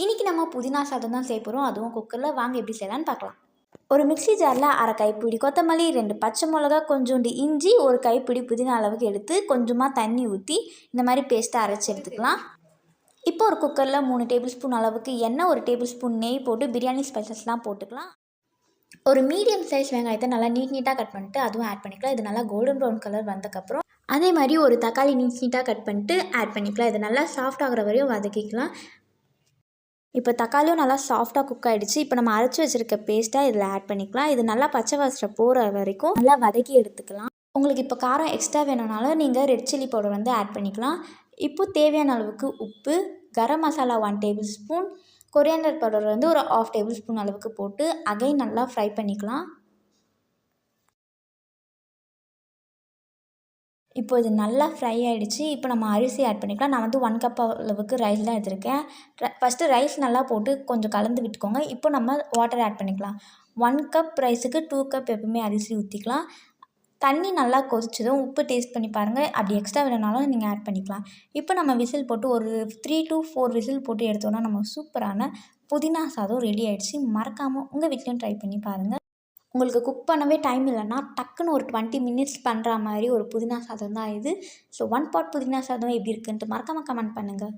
இன்றைக்கி நம்ம புதினா சாதம் தான் செய்ய போகிறோம், அதுவும் குக்கரில். வாங்க எப்படி செய்யலான்னு பார்க்கலாம். ஒரு மிக்ஸி ஜாரில் அரை கைப்பிடி கொத்தமல்லி, 2 பச்சை மிளகா, கொஞ்சோண்டு இஞ்சி, ஒரு கைப்பிடி புதினா அளவுக்கு எடுத்து கொஞ்சமாக தண்ணி ஊற்றி இந்த மாதிரி பேஸ்ட்டை அரைச்சி எடுத்துக்கலாம். இப்போ ஒரு குக்கரில் 3 டேபிள் ஸ்பூன் அளவுக்கு எண்ணெய், 1 டேபிள் ஸ்பூன் நெய் போட்டு பிரியாணி ஸ்பைசஸ்லாம் போட்டுக்கலாம். ஒரு மீடியம் சைஸ் வெங்காயத்தை நல்லா நீட்டாக கட் பண்ணிட்டு அதுவும் ஆட் பண்ணிக்கலாம். இது நல்லா கோல்டன் ப்ரௌன் கலர் வந்ததுக்கப்புறம் அதே மாதிரி ஒரு தக்காளி நீட்டாக கட் பண்ணிட்டு ஆட் பண்ணிக்கலாம். இது நல்லா சாஃப்ட் ஆகிற வரையும் வதக்கிக்கலாம். இப்போ தக்காளியும் நல்லா சாஃப்டாக குக் ஆகிடுச்சு. இப்போ நம்ம அரைச்சி வச்சுருக்க பேஸ்ட்டை இதில் ஆட் பண்ணிக்கலாம். இது நல்லா பச்சை வாசனை போகிற வரைக்கும் நல்லா வதக்கி எடுத்துக்கலாம். உங்களுக்கு இப்போ காரம் எக்ஸ்ட்ரா வேணும்னாலும் நீங்கள் ரெட் சில்லி பவுடர் வந்து ஆட் பண்ணிக்கலாம். இப்போ தேவையான அளவுக்கு உப்பு, garam masala 1 tablespoon, coriander powder வந்து ஒரு 1/2 டேபிள் ஸ்பூன் அளவுக்கு போட்டு அகைன் நல்லா ஃப்ரை பண்ணிக்கலாம். இப்போ இது நல்லா ஃப்ரை ஆகிடுச்சு. இப்போ நம்ம அரிசி ஆட் பண்ணிக்கலாம். நான் வந்து 1 கப் அளவுக்கு ரைஸ் தான் எடுத்திருக்கேன். ஃபஸ்ட்டு ரைஸ் நல்லா போட்டு கொஞ்சம் கலந்து விட்டுக்கோங்க. இப்போ நம்ம வாட்டர் ஆட் பண்ணிக்கலாம். 1 கப் ரைஸுக்கு 2 கப் எப்பவுமே அரிசி ஊற்றிக்கலாம். தண்ணி நல்லா கொதிச்சதும் உப்பு டேஸ்ட் பண்ணி பாருங்கள். அப்படி எக்ஸ்ட்ரா வேணுனாலும் நீங்கள் ஆட் பண்ணிக்கலாம். இப்போ நம்ம விசில் போட்டு ஒரு 3 to 4 விசில் போட்டு எடுத்தோன்னா நம்ம சூப்பரான புதினா சாதம் ரெடி ஆகிடுச்சு. மறக்காமல் உங்கள் வீட்லையும் ட்ரை பண்ணி பாருங்கள். உங்களுக்கு குக் பண்ணவே டைம் இல்லைன்னா டக்குன்னு ஒரு 20 மினிட்ஸ் பண்ணுற மாதிரி ஒரு புதினா சாதம் தான் இது. ஸோ 1 பாட் புதினா சாதம் எப்படி இருக்குன்ட்டு மறக்காமல் கமெண்ட் பண்ணுங்கள்.